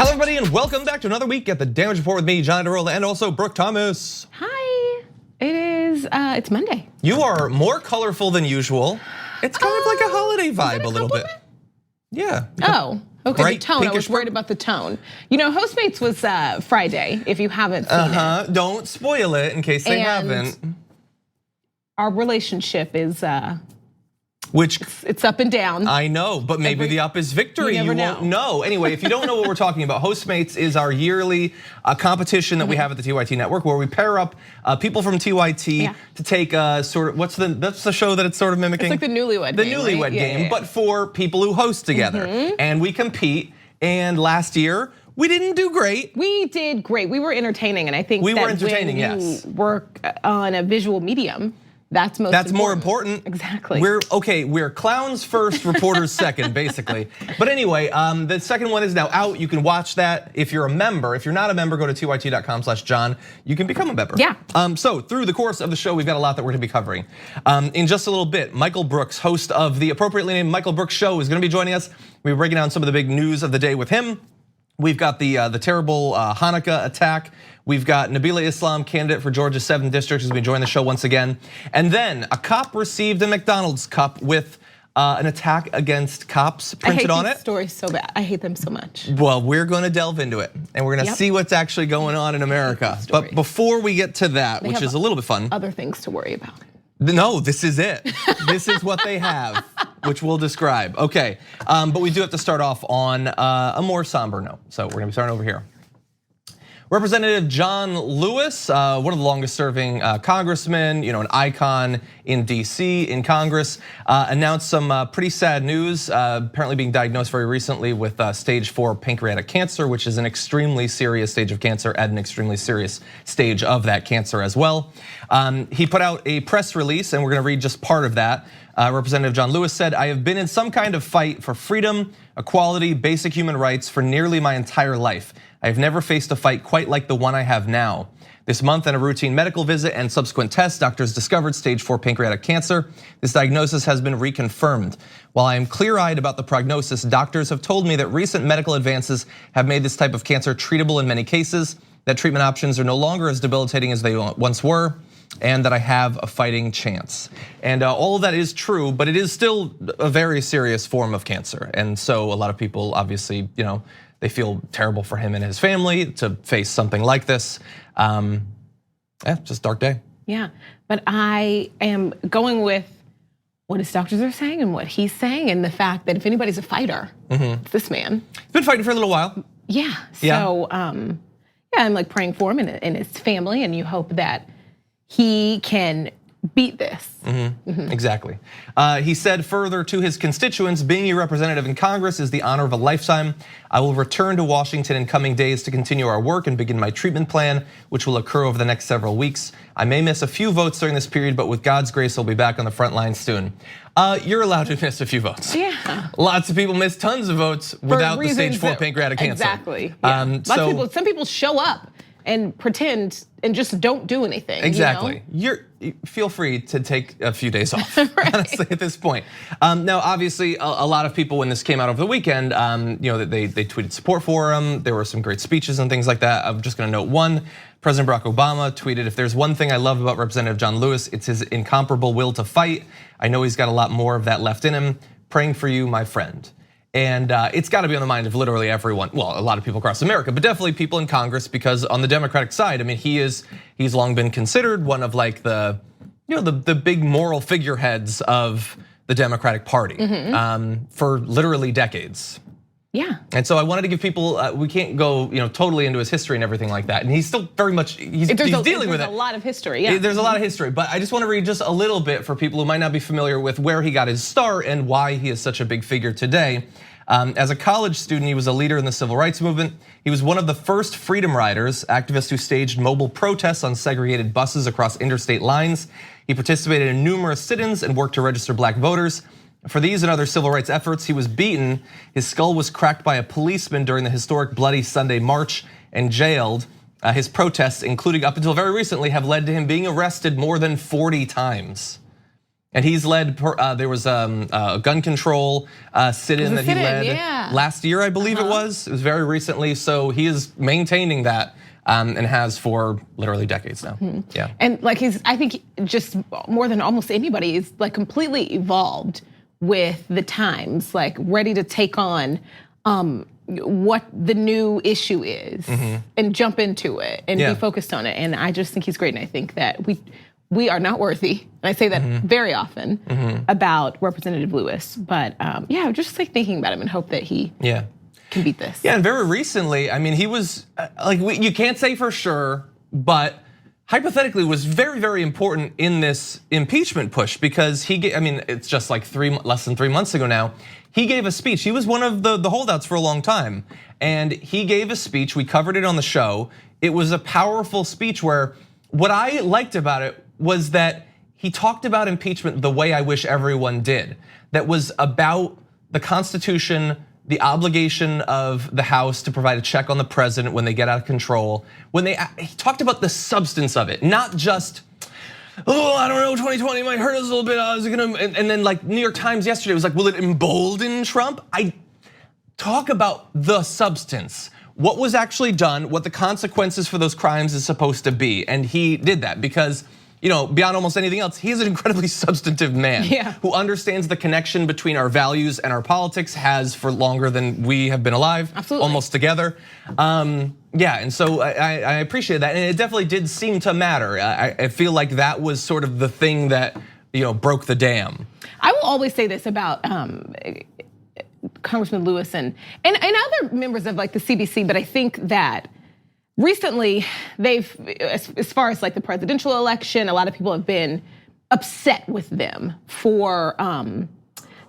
Hello everybody and welcome back to another week at the Damage Report with me, John DeRola, and also Brooke Thomas. Hi, it's Monday. You are more colorful than usual. It's kind of like a holiday vibe a little bit. Yeah. Oh, okay, bright the tone, I was pinkish worried about the tone. You know, Hostmates was Friday, if you haven't seen it. Don't spoil it in case they haven't. Our relationship is, Which it's up and down. I know, but maybe the up is victory. You never won't know. Anyway, if you don't know what we're talking about, Hostmates is our yearly competition that we have at the TYT Network, where we pair up people from TYT to take sort of that's the show that it's sort of mimicking. It's like the Newlywed game. The Newlywed right? game, but for people who host together, and we compete. And last year we didn't do great. We did great. We were entertaining, and I think we that were entertaining. When you work on a visual medium, that's more important. Exactly. We're clowns first, reporters second, basically. But anyway, the second one is now out. You can watch that if you're a member. If you're not a member, go to tyt.com/John. You can become a member. Yeah. So through the course of the show, we've got a lot that we're gonna be covering. In just a little bit, Michael Brooks, host of the appropriately named Michael Brooks Show, is gonna be joining us. We're breaking down some of the big news of the day with him. We've got the terrible Hanukkah attack. We've got Nabilah Islam, candidate for Georgia's 7th district, who's been joining the show once again. And then a cop received a McDonald's cup with an attack against cops printed on it. I hate these stories so bad. I hate them so much. Well, we're gonna delve into it, and we're gonna see what's actually going on in America. But before we get to that, which is a little bit fun. Other things to worry about. No, this is it. This is what they have, which we'll describe. Okay, but we do have to start off on a more somber note. So we're gonna be starting over here. Representative John Lewis, one of the longest serving congressmen, an icon in DC, in Congress, announced some pretty sad news, apparently being diagnosed very recently with stage 4 pancreatic cancer, which is an extremely serious stage of cancer at an extremely serious stage of that cancer as well. He put out a press release, and we're gonna read just part of that. Representative John Lewis said, "I have been in some kind of fight for freedom, equality, basic human rights for nearly my entire life. I have never faced a fight quite like the one I have now. This month, in a routine medical visit and subsequent tests, doctors discovered stage 4 pancreatic cancer. This diagnosis has been reconfirmed. While I am clear-eyed about the prognosis, doctors have told me that recent medical advances have made this type of cancer treatable in many cases, that treatment options are no longer as debilitating as they once were, and that I have a fighting chance." And all of that is true, but it is still a very serious form of cancer. And so a lot of people obviously, they feel terrible for him and his family to face something like this. Just a dark day. Yeah, but I am going with what his doctors are saying and what he's saying, and the fact that if anybody's a fighter, it's this man. He's been fighting for a little while. Yeah, so I'm like praying for him and his family, and you hope that he can beat this. Exactly. He said further to his constituents, "Being a representative in Congress is the honor of a lifetime. I will return to Washington in coming days to continue our work and begin my treatment plan, which will occur over the next several weeks. I may miss a few votes during this period, but with God's grace, I'll be back on the front lines soon." You're allowed to miss a few votes. Yeah. Lots of people miss tons of votes without the stage 4 pancreatic cancer. Exactly. Yeah. Some people show up and pretend and just don't do anything. Exactly. Feel free to take a few days off, honestly, at this point. Now, obviously, a lot of people, when this came out over the weekend, they tweeted support for him. There were some great speeches and things like that. I'm just gonna note one. President Barack Obama tweeted, "If there's one thing I love about Representative John Lewis, it's his incomparable will to fight. I know he's got a lot more of that left in him. Praying for you, my friend." And it's got to be on the mind of literally everyone. Well, a lot of people across America, but definitely people in Congress, because on the Democratic side, I mean, he's long been considered one of like the big moral figureheads of the Democratic Party for literally decades. Yeah. And so I wanted to give people, we can't go totally into his history and everything like that. And he's still very much, he's dealing with it. There's a lot of history, yeah. There's a lot of history, but I just want to read just a little bit for people who might not be familiar with where he got his start and why he is such a big figure today. As a college student, he was a leader in the civil rights movement. He was one of the first freedom riders, activists who staged mobile protests on segregated buses across interstate lines. He participated in numerous sit-ins and worked to register black voters. For these and other civil rights efforts, he was beaten. His skull was cracked by a policeman during the historic Bloody Sunday March and jailed. His protests, including up until very recently, have led to him being arrested more than 40 times. And he's led, there was a gun control sit-in that he led last year, I believe it was. It was very recently. So he is maintaining that and has for literally decades now. Yeah. And like I think just more than almost anybody is like completely evolved with the times, like ready to take on what the new issue is and jump into it and be focused on it. And I just think he's great. And I think that we are not worthy, and I say that very often about Representative Lewis. But yeah, just like thinking about him and hope that he can beat this. Yeah, and very recently, I mean, he was you can't say for sure, but hypothetically was very, very important in this impeachment push because it's just like less than 3 months ago now. He gave a speech. He was one of the holdouts for a long time, and he gave a speech. We covered it on the show. It was a powerful speech where what I liked about it was that he talked about impeachment the way I wish everyone did. That was about the Constitution, the obligation of the House to provide a check on the president when they get out of control. He talked about the substance of it, not just, I don't know, 2020 might hurt us a little bit. And then like New York Times yesterday was like, will it embolden Trump? I talk about the substance. What was actually done, what the consequences for those crimes is supposed to be. And he did that because, beyond almost anything else, he's an incredibly substantive man who understands the connection between our values and our politics, has for longer than we have been alive, almost together. And so I appreciate that, and it definitely did seem to matter. I feel like that was sort of the thing that broke the dam. I will always say this about Congressman Lewis and other members of like the CBC, but I think that recently, as far as like the presidential election, a lot of people have been upset with them for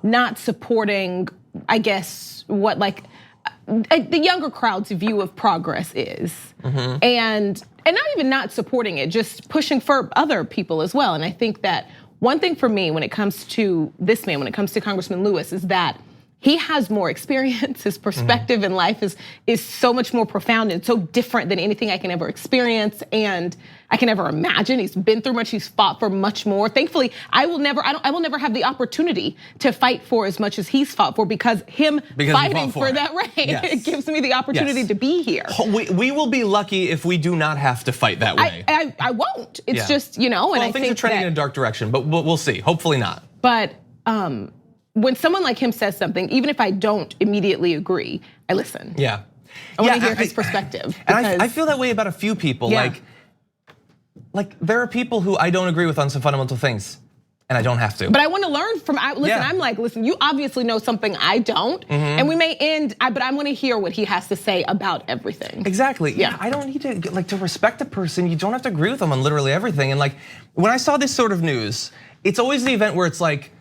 not supporting, I guess, what like the younger crowd's view of progress is, and not even not supporting it, just pushing for other people as well. And I think that one thing for me when it comes to this man, when it comes to Congressman Lewis, is that he has more experience. His perspective in life is so much more profound and so different than anything I can ever experience and I can ever imagine. He's been through much. He's fought for much more. Thankfully, I will never have the opportunity to fight for as much as he's fought for because fighting for that right. It gives me the opportunity to be here. We will be lucky if we do not have to fight that way. I won't. It's just and I things think are trending in a dark direction, but we'll see. Hopefully not. But when someone like him says something, even if I don't immediately agree, I listen. Yeah. I want to hear his perspective. And I feel that way about a few people. Like there are people who I don't agree with on some fundamental things, and I don't have to. But I want to learn from, I'm like, listen, you obviously know something I don't, and we may end, but I want to hear what he has to say about everything. Exactly, yeah. I don't need to respect a person, you don't have to agree with them on literally everything. And like, when I saw this sort of news, it's always the event where it's like,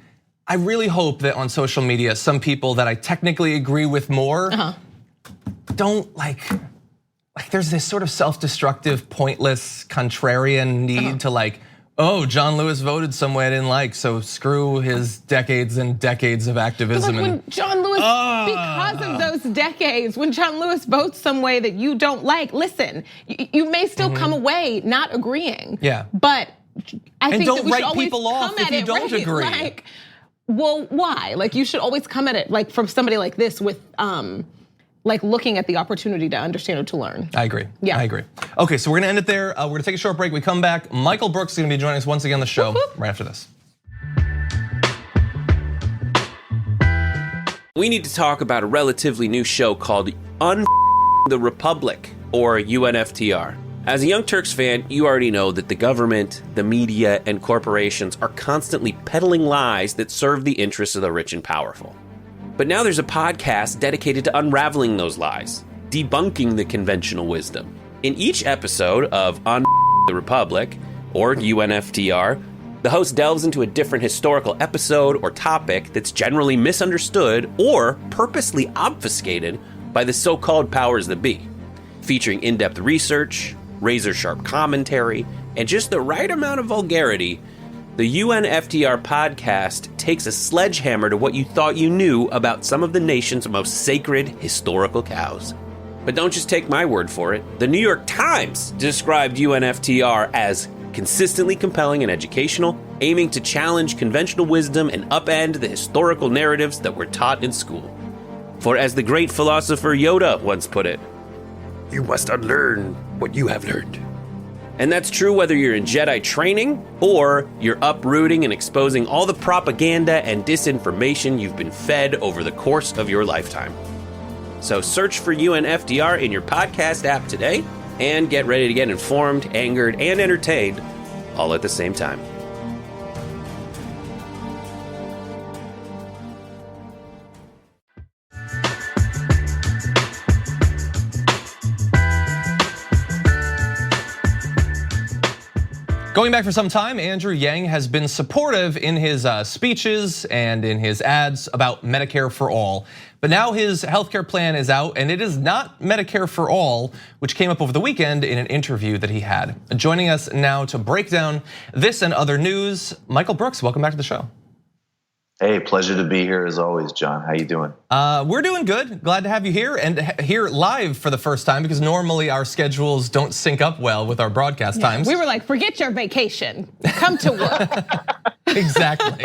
I really hope that on social media, some people that I technically agree with more don't like there's this sort of self-destructive, pointless, contrarian need to like, oh, John Lewis voted some way I didn't like, so screw his decades and decades of activism. But when John Lewis, because of those decades, when John Lewis votes some way that you don't like, listen, you may still come away not agreeing. Yeah. But I think don't that we should write always people off come if at you it, don't right? agree. Like, well, why? Like you should always come at it like from somebody like this with like looking at the opportunity to understand or to learn. I agree. Yeah, I agree. Okay, so we're gonna end it there. We're gonna take a short break. We come back. Michael Brooks is gonna be joining us once again on the show right after this. We need to talk about a relatively new show called the Republic, or UNFTR. As a Young Turks fan, you already know that the government, the media, and corporations are constantly peddling lies that serve the interests of the rich and powerful. But now there's a podcast dedicated to unraveling those lies, debunking the conventional wisdom. In each episode of the Republic, or UNFTR, the host delves into a different historical episode or topic that's generally misunderstood or purposely obfuscated by the so-called powers that be, featuring in-depth research, razor-sharp commentary, and just the right amount of vulgarity. The UNFTR podcast takes a sledgehammer to what you thought you knew about some of the nation's most sacred historical cows. But don't just take my word for it. The New York Times described UNFTR as consistently compelling and educational, aiming to challenge conventional wisdom and upend the historical narratives that were taught in school. For as the great philosopher Yoda once put it, "You must unlearn what you have learned." And that's true whether you're in Jedi training or you're uprooting and exposing all the propaganda and disinformation you've been fed over the course of your lifetime. So search for UNFDR in your podcast app today and get ready to get informed, angered, and entertained all at the same time. Going back for some time, Andrew Yang has been supportive in his speeches and in his ads about Medicare for All. But now his healthcare plan is out, and it is not Medicare for All, which came up over the weekend in an interview that he had. Joining us now to break down this and other news, Michael Brooks, welcome back to the show. Hey, pleasure to be here as always, John. How you doing? We're doing good. Glad to have you here and here live for the first time because normally our schedules don't sync up well with our broadcast times. We were like, forget your vacation, come to work. Exactly.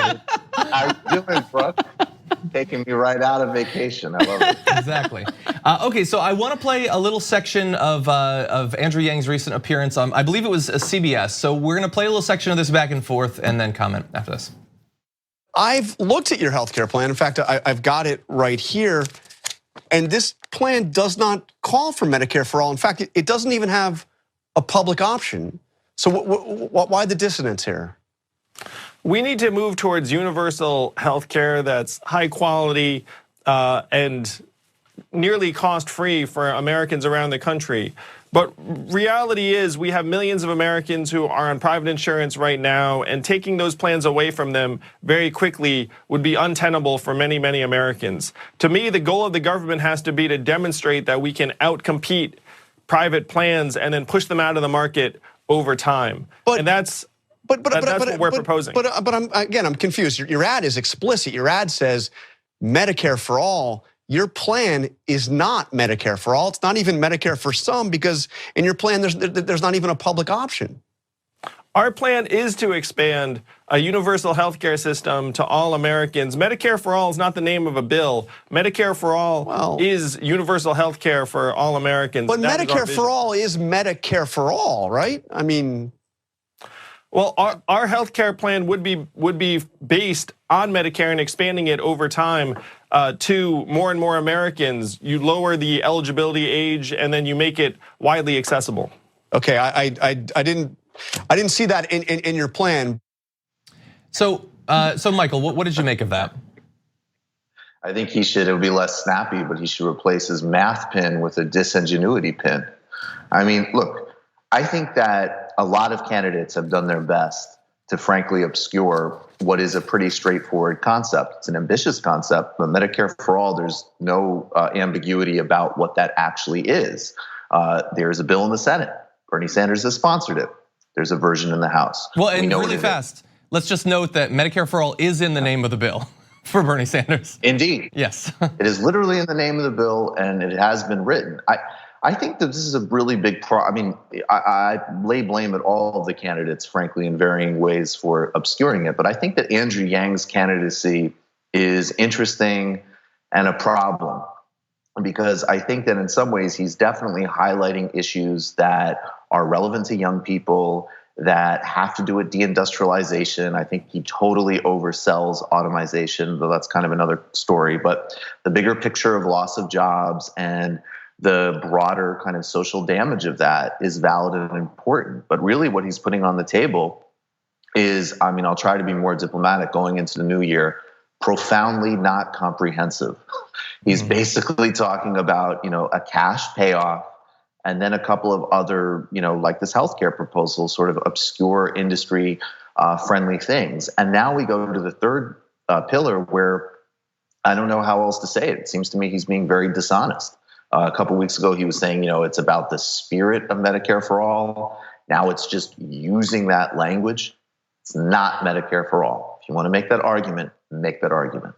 How you doing, Brooke? Taking me right out of vacation. I love it. Exactly. Okay, so I want to play a little section of Andrew Yang's recent appearance on, I believe it was a CBS. So we're going to play a little section of this back and forth and then comment after this. I've looked at your healthcare plan. In fact, I've got it right here. And this plan does not call for Medicare for All. In fact, it doesn't even have a public option. So why the dissonance here? We need to move towards universal healthcare that's high quality and nearly cost-free for Americans around the country. But reality is we have millions of Americans who are on private insurance right now, and taking those plans away from them very quickly would be untenable for many, many Americans. To me, the goal of the government has to be to demonstrate that we can outcompete private plans and then push them out of the market over time. And that's what we're proposing. But I'm confused. Your ad is explicit. Your ad says Medicare for All. Your plan is not Medicare for All. It's not even Medicare for some because in your plan there's not even a public option. Our plan is to expand a universal healthcare system to all Americans. Medicare for All is not the name of a bill. Medicare for All is universal healthcare for all Americans. But Medicare for All is Medicare for All, right? I mean, well, our healthcare plan would be based on Medicare and expanding it over time to more and more Americans. You lower the eligibility age and then you make it widely accessible. Okay, I didn't see that in your plan. So Michael, what did you make of that? I think it would be less snappy, but he should replace his math pin with a disingenuity pin. I mean, look, I think that a lot of candidates have done their best to frankly obscure what is a pretty straightforward concept. It's an ambitious concept, but Medicare for All, there's no ambiguity about what that actually is. There's a bill in the Senate. Bernie Sanders has sponsored it. There's a version in the House. Well, and really fast, let's just note that Medicare for All is in the name of the bill for Bernie Sanders. Indeed. Yes. It is literally in the name of the bill and it has been written. I think that this is a really big problem. I mean, I lay blame at all of the candidates, frankly, in varying ways for obscuring it. But I think that Andrew Yang's candidacy is interesting and a problem because I think that in some ways he's definitely highlighting issues that are relevant to young people that have to do with deindustrialization. I think he totally oversells automation, though that's kind of another story. But the bigger picture of loss of jobs and the broader kind of social damage of that is valid and important. But really what he's putting on the table is, I mean, I'll try to be more diplomatic going into the new year, profoundly not comprehensive. He's basically talking about, a cash payoff and then a couple of other, like this healthcare proposal, sort of obscure industry friendly things. And now we go to the third pillar where I don't know how else to say it. It seems to me he's being very dishonest. A couple of weeks ago, he was saying, it's about the spirit of Medicare for All. Now it's just using that language. It's not Medicare for All. If you want to make that argument, make that argument.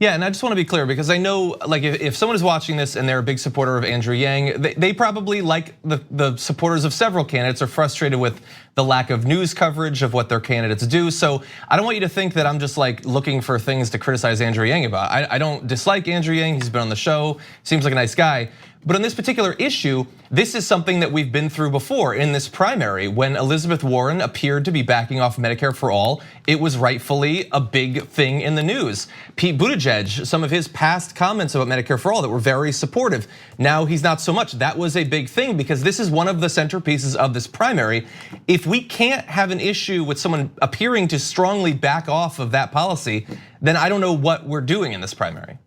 Yeah, and I just want to be clear because I know, like, if someone is watching this and they're a big supporter of Andrew Yang, they probably, like the supporters of several candidates, are frustrated with the lack of news coverage of what their candidates do. So I don't want you to think that I'm just like looking for things to criticize Andrew Yang about. I don't dislike Andrew Yang. He's been on the show. Seems like a nice guy. But on this particular issue, this is something that we've been through before in this primary. When Elizabeth Warren appeared to be backing off Medicare for All, it was rightfully a big thing in the news. Pete Buttigieg, some of his past comments about Medicare for All that were very supportive. Now he's not so much. That was a big thing because this is one of the centerpieces of this primary. If we can't have an issue with someone appearing to strongly back off of that policy, then I don't know what we're doing in this primary.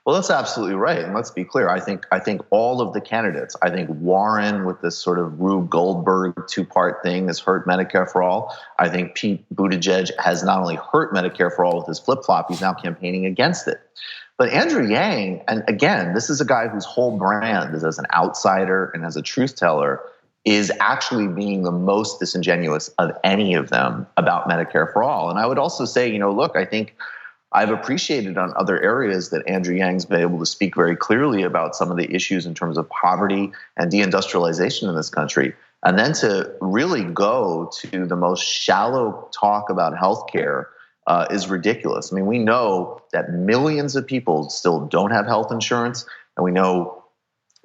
Well, that's absolutely right. And let's be clear. I think all of the candidates, I think Warren with this sort of Rube Goldberg two-part thing has hurt Medicare for All. I think Pete Buttigieg has not only hurt Medicare for All with his flip-flop, he's now campaigning against it. But Andrew Yang, and again, this is a guy whose whole brand is as an outsider and as a truth teller, is actually being the most disingenuous of any of them about Medicare for All. And I would also say, look, I think I've appreciated on other areas that Andrew Yang's been able to speak very clearly about some of the issues in terms of poverty and deindustrialization in this country. And then to really go to the most shallow talk about healthcare is ridiculous. I mean, we know that millions of people still don't have health insurance, and we know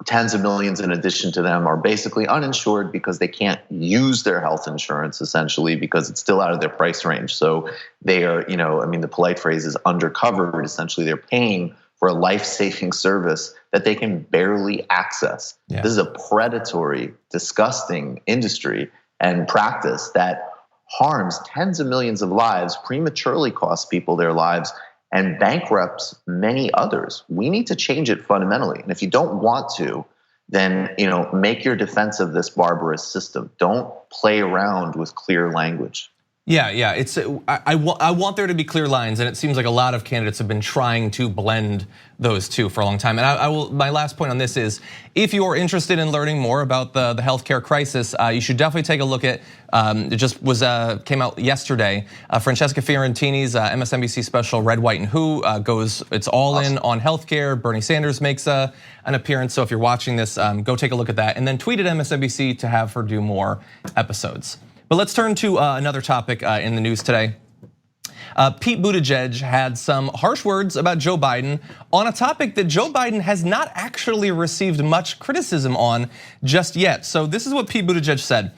tens of millions in addition to them are basically uninsured because they can't use their health insurance essentially because it's still out of their price range. So they are, the polite phrase is undercovered. Essentially, they're paying for a life-saving service that they can barely access. Yeah. This is a predatory, disgusting industry and practice that harms tens of millions of lives, prematurely costs people their lives, and bankrupts many others. We need to change it fundamentally. And if you don't want to, then make your defense of this barbarous system. Don't play around with clear language. Yeah, it's I want there to be clear lines, and it seems like a lot of candidates have been trying to blend those two for a long time. And I will. My last point on this is, if you are interested in learning more about the healthcare crisis, you should definitely take a look at. It just came out yesterday. Francesca Fiorentini's MSNBC special "Red, White, and Who" goes. It's all in on healthcare. Bernie Sanders makes an appearance. So if you're watching this, go take a look at that, and then tweet at MSNBC to have her do more episodes. But let's turn to another topic in the news today. Pete Buttigieg had some harsh words about Joe Biden on a topic that Joe Biden has not actually received much criticism on just yet. So this is what Pete Buttigieg said.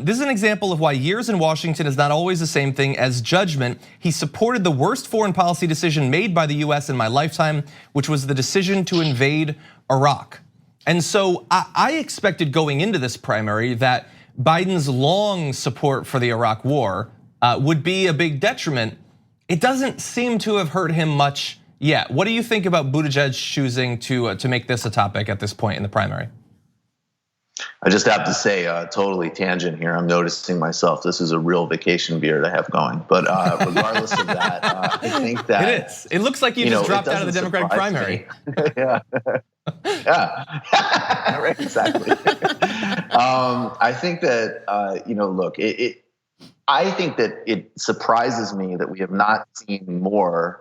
This is an example of why years in Washington is not always the same thing as judgment. He supported the worst foreign policy decision made by the US in my lifetime, which was the decision to invade Iraq. And so I expected going into this primary that Biden's long support for the Iraq war would be a big detriment. It doesn't seem to have hurt him much yet. What do you think about Buttigieg choosing to make this a topic at this point in the primary? I just have to say, totally tangent here. I'm noticing myself. This is a real vacation beard I have going. But regardless of that, I think that it is. It looks like you just dropped out of the Democratic primary. Yeah. Yeah, right, exactly. I think that look, I think that it surprises me that we have not seen more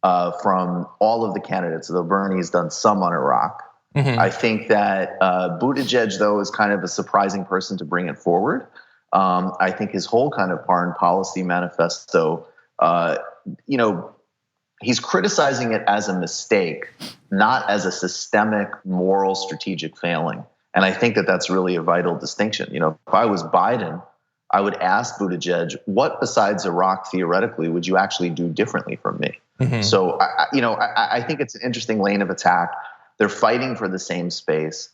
from all of the candidates, though Bernie's done some on Iraq. Mm-hmm. I think that Buttigieg, though, is kind of a surprising person to bring it forward. I think his whole kind of foreign policy manifesto, he's criticizing it as a mistake, not as a systemic, moral, strategic failing. And I think that that's really a vital distinction. If I was Biden, I would ask Buttigieg, what besides Iraq theoretically would you actually do differently from me? Mm-hmm. So, I think it's an interesting lane of attack. They're fighting for the same space.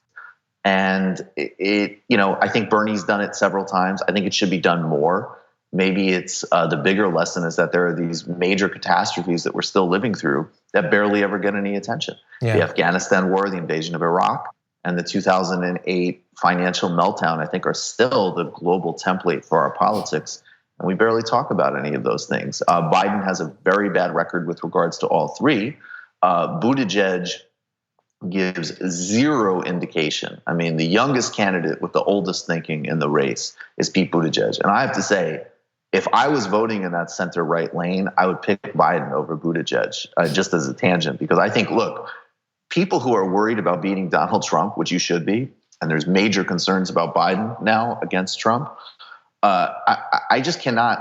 And I think Bernie's done it several times. I think it should be done more. Maybe it's the bigger lesson is that there are these major catastrophes that we're still living through that barely ever get any attention. Yeah. The Afghanistan war, the invasion of Iraq, and the 2008 financial meltdown, I think, are still the global template for our politics. And we barely talk about any of those things. Biden has a very bad record with regards to all three. Buttigieg gives zero indication. I mean, the youngest candidate with the oldest thinking in the race is Pete Buttigieg. And I have to say, if I was voting in that center-right lane, I would pick Biden over Buttigieg, just as a tangent, because I think, look, people who are worried about beating Donald Trump, which you should be, and there's major concerns about Biden now against Trump, I just cannot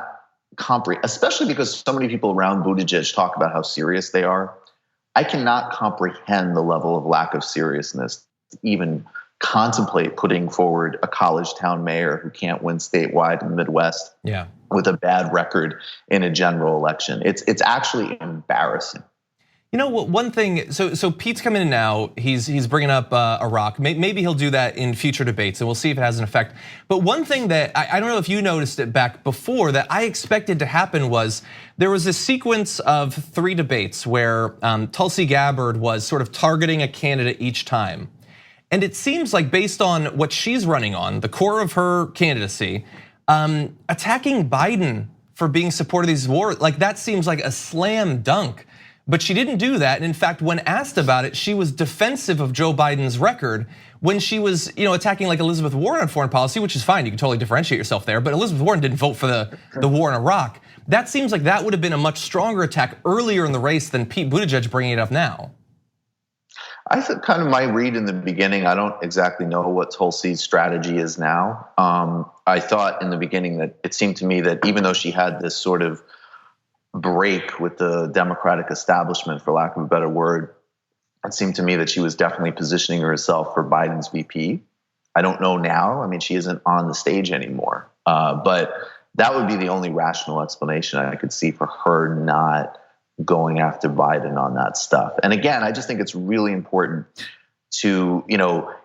comprehend, especially because so many people around Buttigieg talk about how serious they are. I cannot comprehend the level of lack of seriousness to even contemplate putting forward a college town mayor who can't win statewide in the Midwest with a bad record in a general election. It's actually embarrassing. You know what? One thing. So Pete's coming in now. He's bringing up Iraq. Maybe he'll do that in future debates, and we'll see if it has an effect. But one thing that I don't know if you noticed it back before that I expected to happen was there was a sequence of 3 debates where Tulsi Gabbard was sort of targeting a candidate each time, and it seems like based on what she's running on, the core of her candidacy, attacking Biden for being supportive of these wars, like that seems like a slam dunk. But she didn't do that. And in fact, when asked about it, she was defensive of Joe Biden's record when she was, attacking like Elizabeth Warren on foreign policy, which is fine. You can totally differentiate yourself there. But Elizabeth Warren didn't vote for the war in Iraq. That seems like that would have been a much stronger attack earlier in the race than Pete Buttigieg bringing it up now. I think kind of my read in the beginning, I don't exactly know what Tulsi's strategy is now. I thought in the beginning that it seemed to me that even though she had this sort of break with the Democratic establishment, for lack of a better word, it seemed to me that she was definitely positioning herself for Biden's VP. I don't know now. I mean, she isn't on the stage anymore. But that would be the only rational explanation I could see for her not going after Biden on that stuff. And again, I just think it's really important to,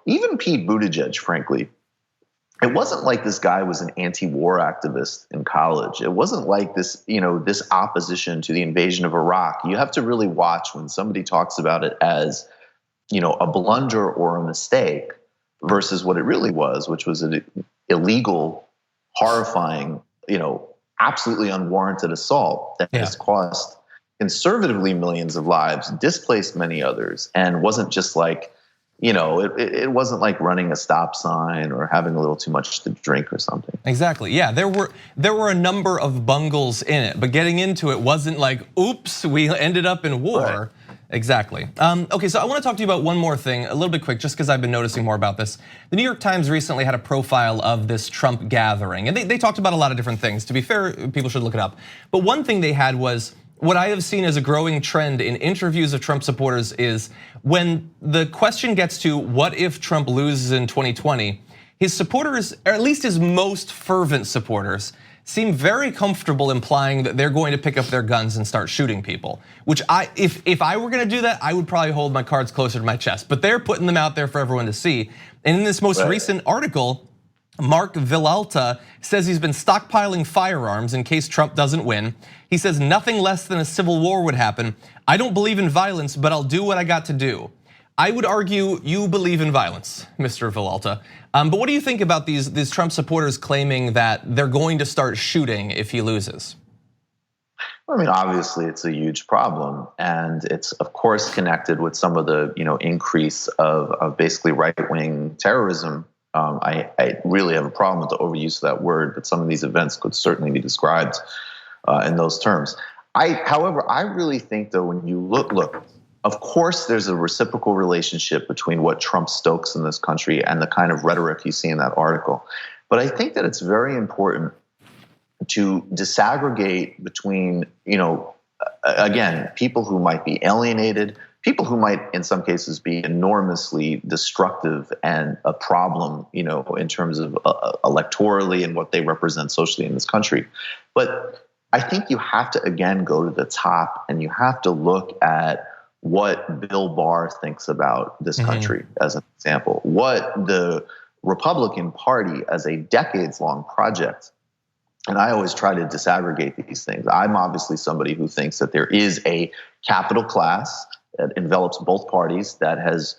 even Pete Buttigieg, frankly, it wasn't like this guy was an anti-war activist in college. It wasn't like this, this opposition to the invasion of Iraq. You have to really watch when somebody talks about it as, a blunder or a mistake versus what it really was, which was an illegal, horrifying, absolutely unwarranted assault that has cost conservatively millions of lives, displaced many others, and wasn't just like, it wasn't like running a stop sign or having a little too much to drink or something. Exactly. Yeah, there were a number of bungles in it, but getting into it wasn't like, oops, we ended up in war. Right. Exactly. Okay, so I want to talk to you about one more thing, a little bit quick, just because I've been noticing more about this. The New York Times recently had a profile of this Trump gathering, and they talked about a lot of different things. To be fair, people should look it up. But one thing they had was, what I have seen as a growing trend in interviews of Trump supporters is when the question gets to what if Trump loses in 2020, his supporters, or at least his most fervent supporters, seem very comfortable implying that they're going to pick up their guns and start shooting people, which if I were gonna do that, I would probably hold my cards closer to my chest, but they're putting them out there for everyone to see. And in this most recent article, Mark Villalta says he's been stockpiling firearms in case Trump doesn't win. He says nothing less than a civil war would happen. I don't believe in violence, but I'll do what I got to do. I would argue you believe in violence, Mr. Villalta. But what do you think about these Trump supporters claiming that they're going to start shooting if he loses? I mean, obviously it's a huge problem, and it's of course connected with some of the increase of basically right-wing terrorism. I really have a problem with the overuse of that word, but some of these events could certainly be described in those terms. However, I really think though, when you look, of course there's a reciprocal relationship between what Trump stokes in this country and the kind of rhetoric you see in that article. But I think that it's very important to disaggregate between, again, people who might be alienated, people who might, in some cases, be enormously destructive and a problem, in terms of electorally and what they represent socially in this country. But I think you have to, again, go to the top and you have to look at what Bill Barr thinks about this country, as an example, what the Republican Party as a decades-long project. And I always try to disaggregate these things. I'm obviously somebody who thinks that there is a capital class that envelops both parties that has,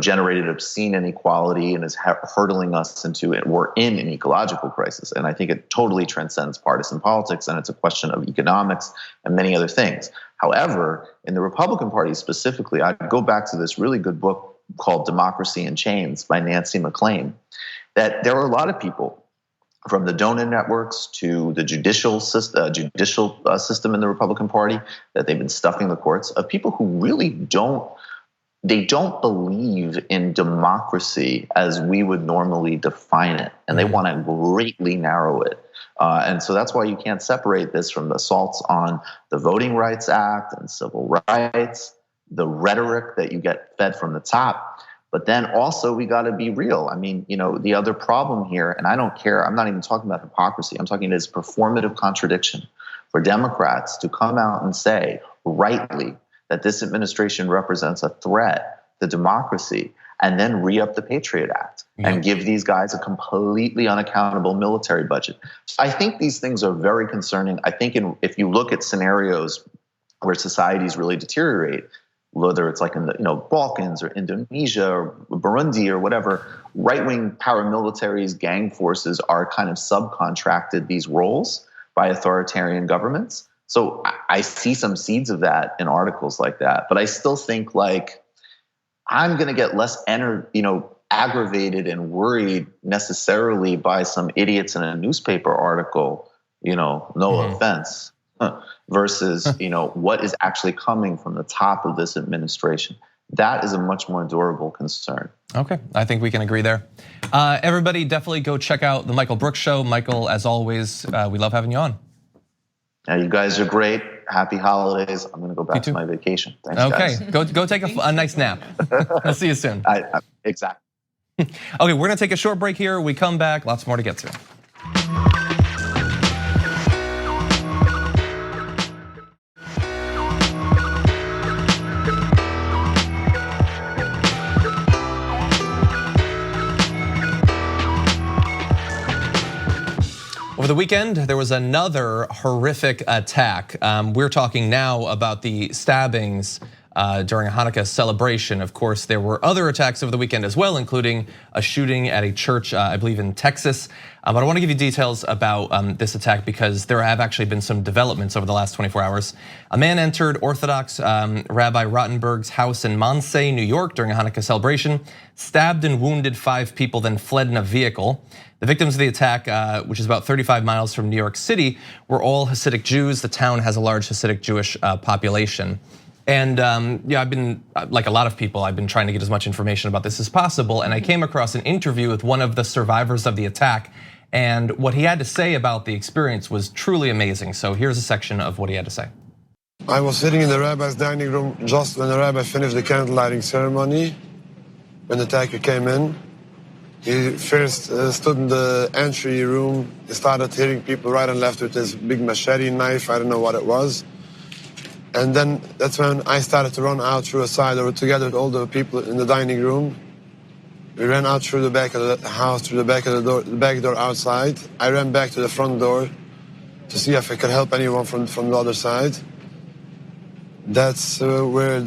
generated obscene inequality and is hurtling us into it. We're in an ecological crisis. And I think it totally transcends partisan politics, and it's a question of economics and many other things. However, in the Republican Party specifically, I go back to this really good book called Democracy in Chains by Nancy MacLean, that there are a lot of people from the donor networks to the judicial system in the Republican Party, that they've been stuffing the courts, of people who really don't believe in democracy as we would normally define it, and they want to greatly narrow it. And so that's why you can't separate this from the assaults on the Voting Rights Act and civil rights, the rhetoric that you get fed from the top. But then also we got to be real. I mean, the other problem here, and I don't care, I'm not even talking about hypocrisy, I'm talking this performative contradiction for Democrats to come out and say rightly that this administration represents a threat to democracy, and then re-up the Patriot Act and give these guys a completely unaccountable military budget. So I think these things are very concerning. I think if you look at scenarios where societies really deteriorate, whether it's like in the Balkans or Indonesia or Burundi or whatever, right-wing paramilitaries, gang forces are kind of subcontracted these roles by authoritarian governments. So I see some seeds of that in articles like that, but I still think like I'm going to get less aggravated and worried necessarily by some idiots in a newspaper article, no offense, versus what is actually coming from the top of this administration. That is a much more durable concern. Okay, I think we can agree there. Everybody definitely go check out the Michael Brooks Show. Michael, as always, we love having you on. Yeah, you guys are great. Happy holidays. I'm going to go back to my vacation. Thanks, guys. Okay, go take a nice nap. I'll see you soon. Exactly. Okay, we're going to take a short break here. We come back, lots more to get to. Over the weekend, there was another horrific attack. We're talking now about the stabbings during a Hanukkah celebration. Of course, there were other attacks over the weekend as well, including a shooting at a church, I believe in Texas. But I want to give you details about this attack because there have actually been some developments over the last 24 hours. A man entered Orthodox Rabbi Rottenberg's house in Monsey, New York during a Hanukkah celebration, stabbed and wounded 5 people, then fled in a vehicle. The victims of the attack, which is about 35 miles from New York City, were all Hasidic Jews. The town has a large Hasidic Jewish population. And I've been, like a lot of people, I've been trying to get as much information about this as possible. And I came across an interview with one of the survivors of the attack. And what he had to say about the experience was truly amazing. So here's a section of what he had to say. I was sitting in the rabbi's dining room just when the rabbi finished the candle lighting ceremony, when the attacker came in. He first stood in the entry room. He started hitting people right and left with his big machete knife. I don't know what it was. And then that's when I started to run out through a side door together with all the people in the dining room. We ran out through the back of the house, through the back of the door, the back door outside. I ran back to the front door to see if I could help anyone from the other side. That's when.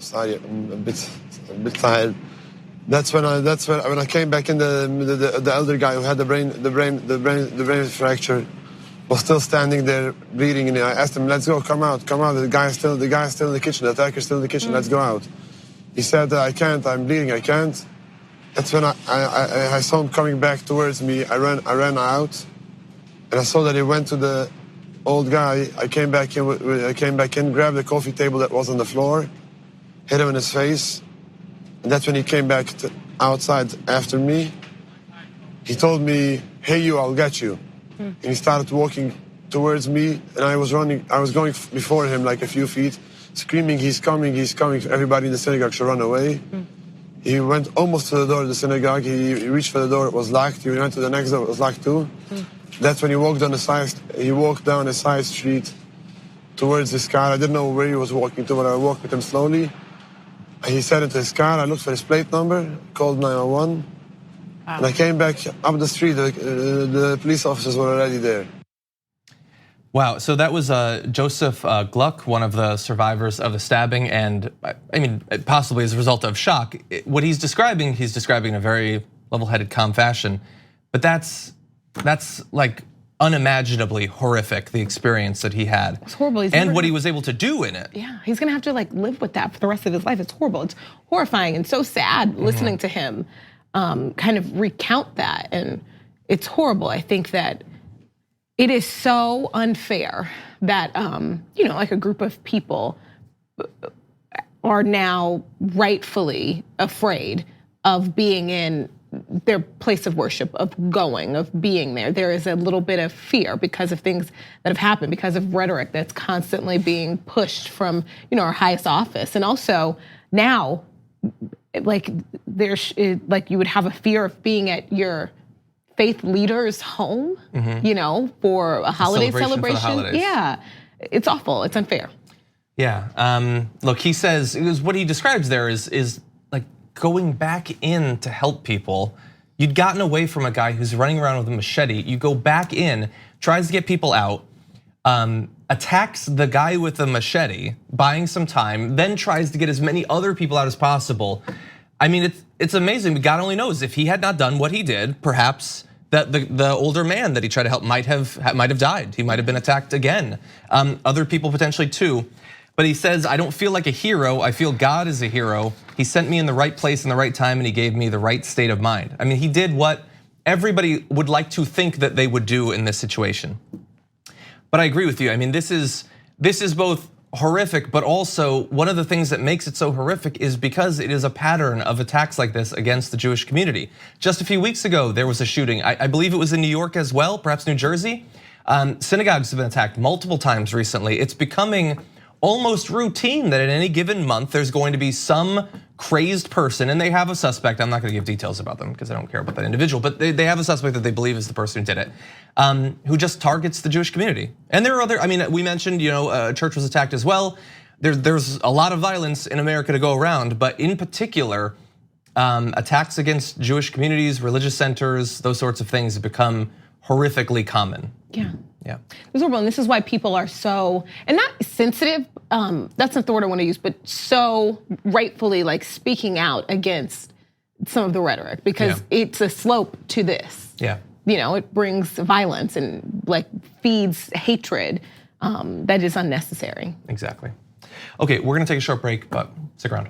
Sorry, I'm a bit tired. That's when I came back in. The elder guy who had the brain fracture was still standing there bleeding, and I asked him, "Let's go, come out." The guy's still in the kitchen. The attacker's still in the kitchen. Let's go out. He said, "I can't. I'm bleeding. I can't." That's when I saw him coming back towards me. I ran out, and I saw that he went to the old guy. I came back in, grabbed the coffee table that was on the floor, hit him in his face. And that's when he came back outside after me. He told me, "Hey, you, I'll get you." And he started walking towards me, and I was going before him like a few feet, screaming, "He's coming, he's coming." Everybody in the synagogue should run away. He went almost to the door of the synagogue. He reached for the door, it was locked. He went to the next door, it was locked too. That's when he walked down a side street towards his car. I didn't know where he was walking to, but I walked with him slowly. He sat into his car, I looked for his plate number, called 911, and I came back up the street. The police officers were already there. Wow, so that was Joseph Gluck, one of the survivors of the stabbing, and I mean, possibly as a result of shock. What he's describing in a very level-headed, calm fashion, but that's like unimaginably horrific, the experience that he had. It's horrible. And what he was able to do in it. Yeah, he's gonna have to like live with that for the rest of his life. It's horrible, it's horrifying and so sad listening to him. kind of recount that, and it's horrible. I think that it is so unfair that like a group of people are now rightfully afraid of being in their place of worship, of going, of being there. There is a little bit of fear because of things that have happened, because of rhetoric that's constantly being pushed from our highest office. And also now, like you would have a fear of being at your faith leader's home, for a holiday celebration. For the holidays. Yeah, it's awful, it's unfair. Yeah, look, he says, what he describes there is like going back in to help people. You'd gotten away from a guy who's running around with a machete. You go back in, tries to get people out, attacks the guy with the machete, buying some time, then tries to get as many other people out as possible. I mean, it's amazing. God only knows if he had not done what he did, perhaps the older man that he tried to help might have died. He might have been attacked again. Other people potentially too. But he says, I don't feel like a hero, I feel God is a hero. He sent me in the right place in the right time and he gave me the right state of mind. I mean, he did what everybody would like to think that they would do in this situation. But I agree with you. I mean, this is both horrific, but also one of the things that makes it so horrific is because it is a pattern of attacks like this against the Jewish community. Just a few weeks ago, there was a shooting. I believe it was in New York as well, perhaps New Jersey. Synagogues have been attacked multiple times recently. It's becoming almost routine that at any given month there's going to be some crazed person, and they have a suspect. I'm not going to give details about them because I don't care about that individual, but they have a suspect that they believe is the person who did it, who just targets the Jewish community. And there are other, I mean, we mentioned, a church was attacked as well. There's a lot of violence in America to go around, but in particular, attacks against Jewish communities, religious centers, those sorts of things have become horrifically common. Yeah. It's horrible, and this is why people are so, and not sensitive, that's not the word I want to use, but so rightfully like speaking out against some of the rhetoric because it's a slope to this. Yeah. It brings violence and like feeds hatred that is unnecessary. Exactly. Okay, we're gonna take a short break, but stick around.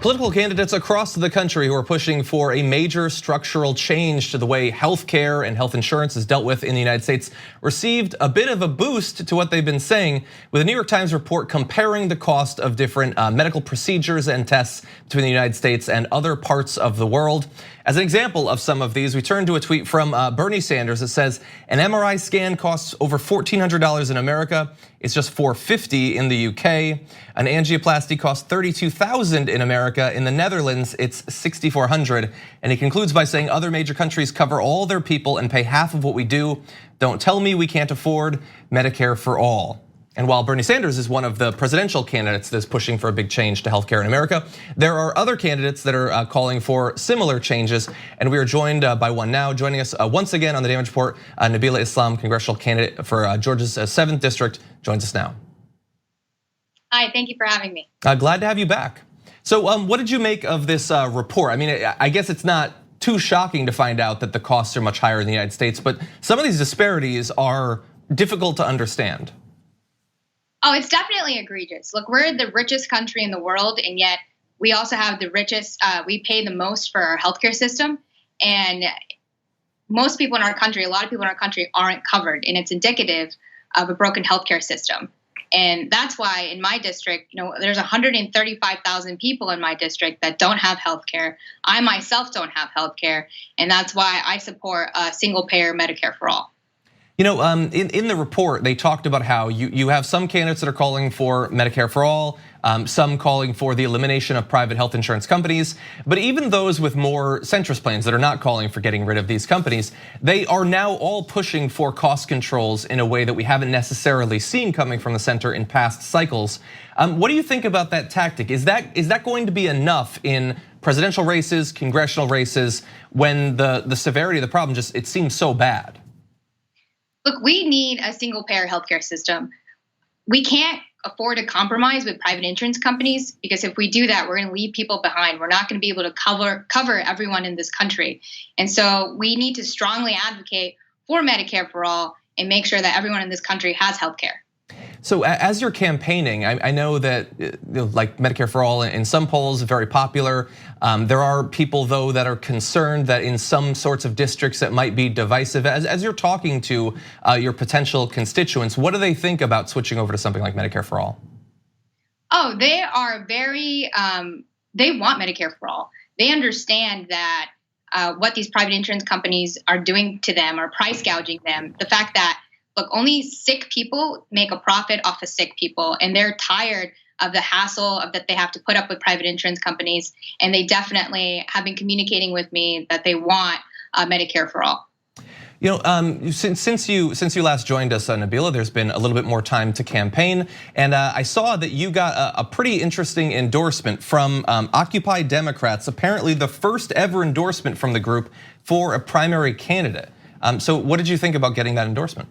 Political candidates across the country who are pushing for a major structural change to the way healthcare and health insurance is dealt with in the United States received a bit of a boost to what they've been saying with a New York Times report comparing the cost of different medical procedures and tests between the United States and other parts of the world. As an example of some of these, we turn to a tweet from Bernie Sanders that says an MRI scan costs over $1,400 in America. It's just $450 in the UK. An angioplasty costs $32,000 in America. In the Netherlands, it's $6,400. And he concludes by saying other major countries cover all their people and pay half of what we do. Don't tell me we can't afford Medicare for all. And while Bernie Sanders is one of the presidential candidates that's pushing for a big change to healthcare in America, there are other candidates that are calling for similar changes. And we are joined by one now. Joining us once again on the Damage Report, Nabilah Islam, congressional candidate for Georgia's 7th District, joins us now. Hi, thank you for having me. Glad to have you back. So what did you make of this report? I mean, I guess it's not too shocking to find out that the costs are much higher in the United States, but some of these disparities are difficult to understand. Oh, it's definitely egregious. Look, we're the richest country in the world, and yet we also have the richest, we pay the most for our healthcare system. And most people in our country, a lot of people in our country aren't covered, and it's indicative of a broken healthcare system. And that's why in my district, there's 135,000 people in my district that don't have healthcare. I myself don't have healthcare, and that's why I support a single payer Medicare for all. In the report, they talked about how you have some candidates that are calling for Medicare for all, some calling for the elimination of private health insurance companies. But even those with more centrist plans that are not calling for getting rid of these companies, they are now all pushing for cost controls in a way that we haven't necessarily seen coming from the center in past cycles. What do you think about that tactic? Is that going to be enough in presidential races, congressional races, when the severity of the problem it seems so bad? Look, we need a single payer healthcare system. We can't afford to compromise with private insurance companies, because if we do that, we're going to leave people behind. We're not going to be able to cover everyone in this country. And so we need to strongly advocate for Medicare for All and make sure that everyone in this country has health care. So as you're campaigning, I know that like Medicare for All in some polls very popular. There are people though that are concerned that in some sorts of districts it might be divisive. As you're talking to your potential constituents, what do they think about switching over to something like Medicare for All? Oh, they are very, they want Medicare for All. They understand that what these private insurance companies are doing to them are price gouging them. The fact that, look, only sick people make a profit off of sick people, and they're tired of the hassle of that they have to put up with private insurance companies. And they definitely have been communicating with me that they want Medicare for All. You know, since you last joined us, Nabilah, there's been a little bit more time to campaign, and I saw that you got a pretty interesting endorsement from Occupy Democrats. Apparently, the first ever endorsement from the group for a primary candidate. So, what did you think about getting that endorsement?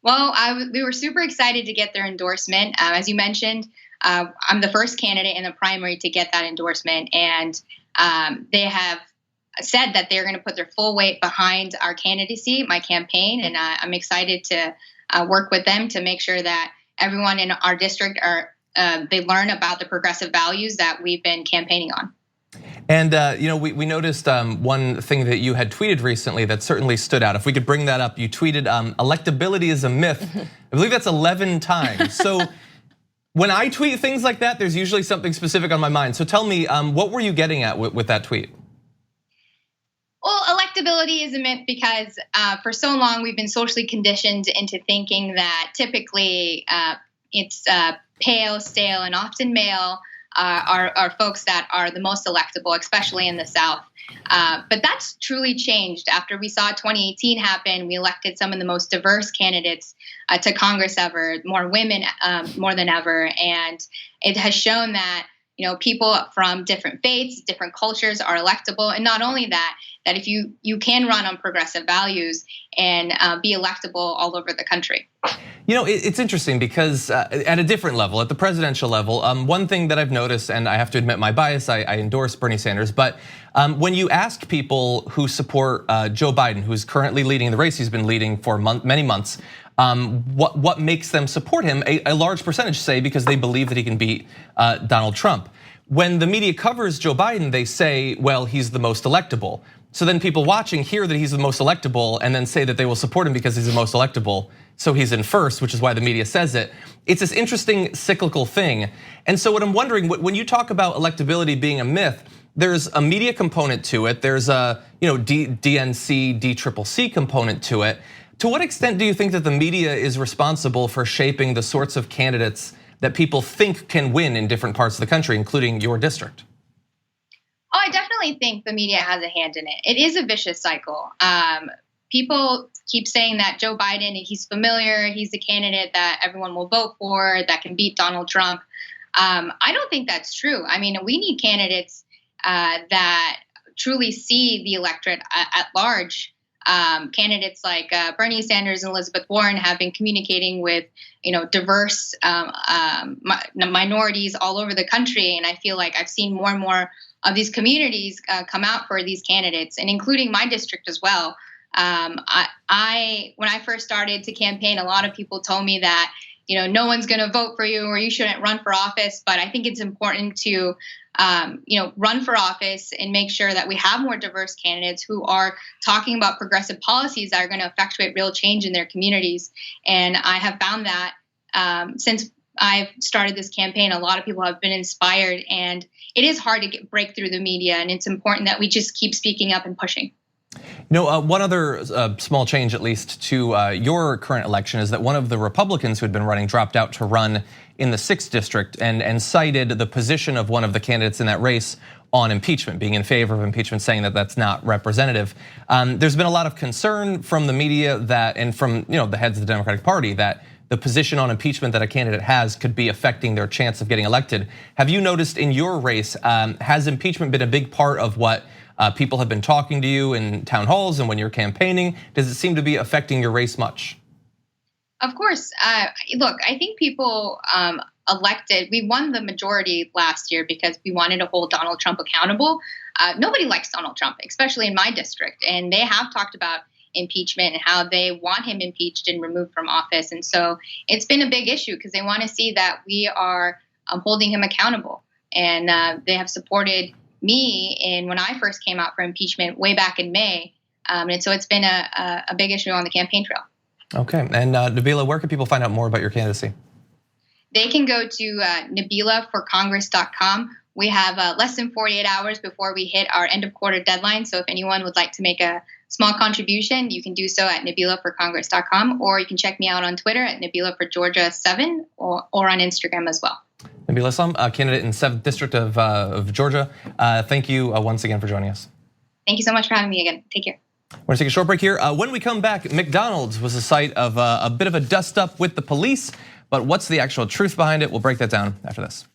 Well, we were super excited to get their endorsement. As you mentioned, I'm the first candidate in the primary to get that endorsement, and they have said that they're going to put their full weight behind our candidacy, my campaign, and I'm excited to work with them to make sure that everyone in our district they learn about the progressive values that we've been campaigning on. And you know, we noticed one thing that you had tweeted recently that certainly stood out. If we could bring that up, you tweeted, electability is a myth. I believe that's 11 times. So when I tweet things like that, there's usually something specific on my mind. So tell me, what were you getting at with that tweet? Well, electability is a myth because for so long we've been socially conditioned into thinking that typically it's pale, stale, and often male are folks that are the most electable, especially in the South. But that's truly changed after we saw 2018 happen. We elected some of the most diverse candidates to Congress ever, more women more than ever. And it has shown that, you know, people from different faiths, different cultures are electable. And not only that, that if you can run on progressive values and be electable all over the country. You know, it's interesting because at a different level, at the presidential level, one thing that I've noticed, and I have to admit my bias, I endorse Bernie Sanders, but when you ask people who support Joe Biden, who's currently leading the race, he's been leading for many months, what makes them support him, a large percentage say because they believe that he can beat Donald Trump. When the media covers Joe Biden, they say, well, he's the most electable. So then people watching hear that he's the most electable and then say that they will support him because he's the most electable. So he's in first, which is why the media says it. It's this interesting cyclical thing. And so what I'm wondering, when you talk about electability being a myth, there's a media component to it. There's a DNC, DCCC component to it. To what extent do you think that the media is responsible for shaping the sorts of candidates that people think can win in different parts of the country, including your district? Oh, I definitely think the media has a hand in it. It is a vicious cycle. People keep saying that Joe Biden, he's familiar, he's the candidate that everyone will vote for, that can beat Donald Trump. I don't think that's true. I mean, we need candidates that truly see the electorate at large. Candidates like Bernie Sanders and Elizabeth Warren have been communicating with, diverse minorities all over the country, and I feel like I've seen more and more of these communities come out for these candidates, and including my district as well. When I first started to campaign, a lot of people told me that no one's going to vote for you or you shouldn't run for office. But I think it's important to run for office and make sure that we have more diverse candidates who are talking about progressive policies that are going to effectuate real change in their communities. And I have found that since I've started this campaign, a lot of people have been inspired, and it is hard to break through the media, and it's important that we just keep speaking up and pushing. One other small change, at least, to your current election is that one of the Republicans who had been running dropped out to run in the 6th district and cited the position of one of the candidates in that race on impeachment, being in favor of impeachment, saying that that's not representative. There's been a lot of concern from the media that, and from the heads of the Democratic Party, that the position on impeachment that a candidate has could be affecting their chance of getting elected. Have you noticed in your race, has impeachment been a big part of what people have been talking to you in town halls and when you're campaigning? Does it seem to be affecting your race much? Of course. Look, I think people we won the majority last year because we wanted to hold Donald Trump accountable. Nobody likes Donald Trump, especially in my district. And they have talked about impeachment and how they want him impeached and removed from office. And so it's been a big issue because they want to see that we are holding him accountable. And they have supported me in when I first came out for impeachment way back in May. And so it's been a big issue on the campaign trail. Okay, and Nabilah, where can people find out more about your candidacy? They can go to NabilahForCongress.com. We have less than 48 hours before we hit our end of quarter deadline. So if anyone would like to make a small contribution, you can do so at NabilahForCongress.com, or you can check me out on Twitter at NabilahForGeorgia7 or on Instagram as well. Nabilah Islam, candidate in 7th District of Georgia. Thank you once again for joining us. Thank you so much for having me again. Take care. We're gonna take a short break here. When we come back, McDonald's was the site of a bit of a dust up with the police, but what's the actual truth behind it? We'll break that down after this.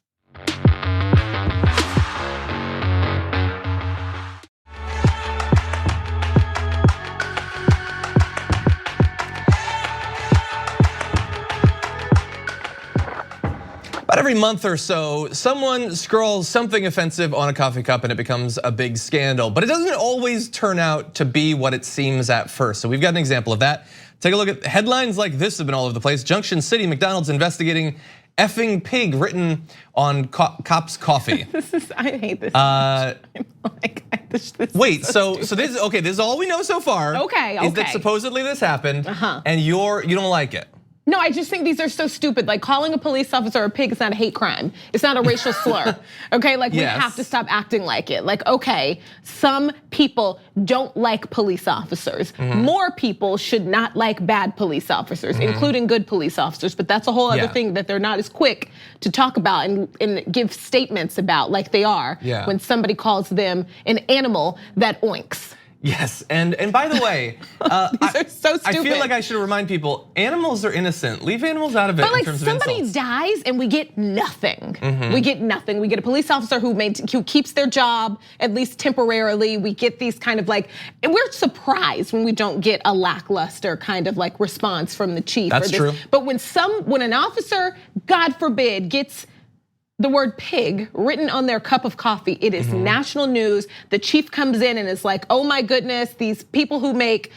About every month or so, someone scrawls something offensive on a coffee cup and it becomes a big scandal. But it doesn't always turn out to be what it seems at first. So we've got an example of that. Take a look at headlines like this have been all over the place. Junction City, McDonald's investigating effing pig written on cop's coffee. I hate this. Wait, so this is okay. This is all we know so far. Okay. Is that supposedly this happened, and you don't like it? No, I just think these are so stupid. Like calling a police officer a pig is not a hate crime. It's not a racial slur. Okay, like we have to stop acting like it. Like, okay, some people don't like police officers. More people should not like bad police officers, including good police officers. But that's a whole other thing that they're not as quick to talk about and give statements about like they are when somebody calls them an animal that oinks. Yes, and by the way, these are so stupid. I feel like I should remind people, animals are innocent. Leave animals out of it. But like in terms of somebody insults. dies and we get nothing. We get nothing. We get a police officer who keeps their job, at least temporarily. We get these kind of like, and we're surprised when we don't get a lackluster kind of like response from the chief. That's true. But when an officer, God forbid, gets the word pig written on their cup of coffee, it is national news. The chief comes in and is like, oh my goodness, these people who make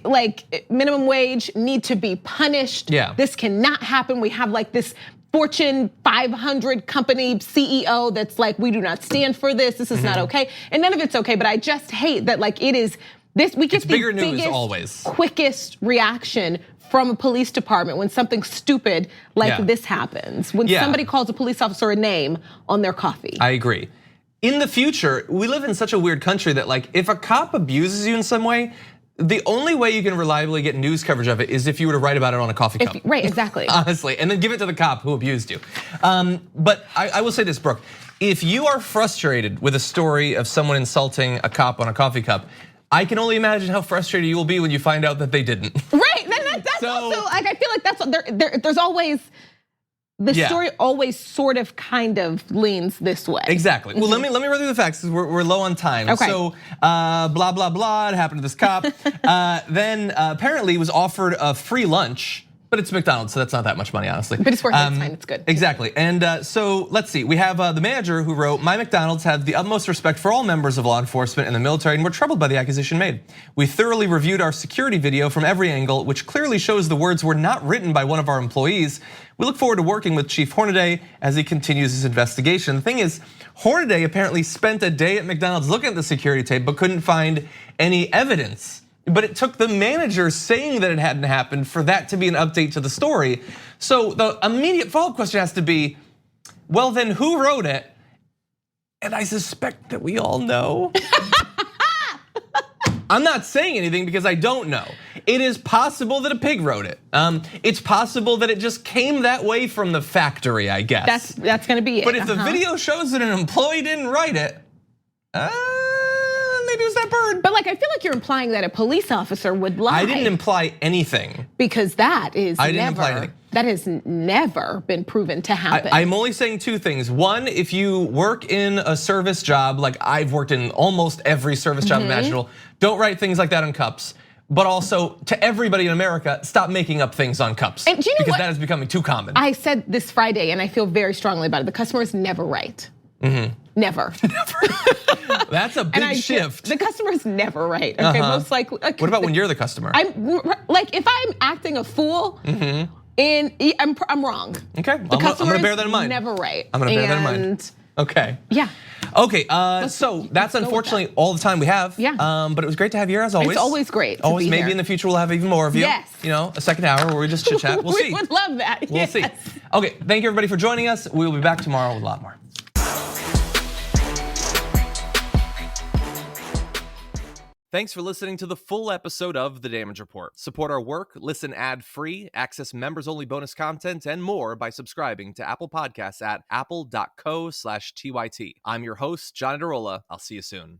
like minimum wage need to be punished. This cannot happen. We have like this Fortune 500 company CEO that's like, we do not stand for this. This is not okay. And none of it's okay, but I just hate that like it is this, we get the bigger news biggest, always. Quickest reaction from a police department when something stupid like this happens. When somebody calls a police officer a name on their coffee. I agree. In the future, we live in such a weird country that like if a cop abuses you in some way, the only way you can reliably get news coverage of it is if you were to write about it on a coffee cup. Right, exactly. Honestly, and then give it to the cop who abused you. But I will say this, Brooke, if you are frustrated with a story of someone insulting a cop on a coffee cup, I can only imagine how frustrated you will be when you find out that they didn't. Right, that's also like I feel like there's always the story always sort of kind of leans this way. Exactly. Well, let me run through the facts because we're low on time. Okay. So blah blah blah. It happened to this cop. Then apparently he was offered a free lunch. But it's McDonald's, so that's not that much money, honestly. But it's worth it, it's fine, it's good. Exactly, and so let's see. We have the manager who wrote, "My McDonald's have the utmost respect for all members of law enforcement and the military, and we're troubled by the accusation made. We thoroughly reviewed our security video from every angle, which clearly shows the words were not written by one of our employees. We look forward to working with Chief Hornaday as he continues his investigation." The thing is, Hornaday apparently spent a day at McDonald's looking at the security tape, but couldn't find any evidence. But it took the manager saying that it hadn't happened for that to be an update to the story. So the immediate follow-up question has to be, well then who wrote it? And I suspect that we all know. I'm not saying anything because I don't know. It is possible that a pig wrote it. It's possible that it just came that way from the factory, I guess. That's gonna be it. But if the video shows that an employee didn't write it, maybe it was that bird. But like, I feel like you're implying that a police officer would lie. I didn't imply anything. Because that is I didn't imply anything. That has never been proven to happen. I'm only saying two things. One, if you work in a service job, like I've worked in almost every service job imaginable, don't write things like that on cups. but also to everybody in America, stop making up things on cups. And do you know because what? that is becoming too common. I said this Friday, and I feel very strongly about it. The customer is never right. Never. That's a big shift. The customer is never right. Okay, most likely. What about when you're the customer? I'm like, if I'm acting a fool, and I'm wrong. Okay, I'm gonna bear that in mind. Never right. I'm gonna bear that in mind. Okay. Yeah. Okay, so that's unfortunately all the time we have. Yeah. But it was great to have you here as always. It's always great. Always. To be Maybe here. in the future we'll have even more of you. Yes. You know, a second hour where we just chit chat. We'll see. We would love that. We'll see. Okay, thank you everybody for joining us. We will be back tomorrow with a lot more. Thanks for listening to the full episode of The Damage Report. Support our work, listen ad-free, access members-only bonus content, and more by subscribing to Apple Podcasts at apple.co/TYT. I'm your host, John Adarola. I'll see you soon.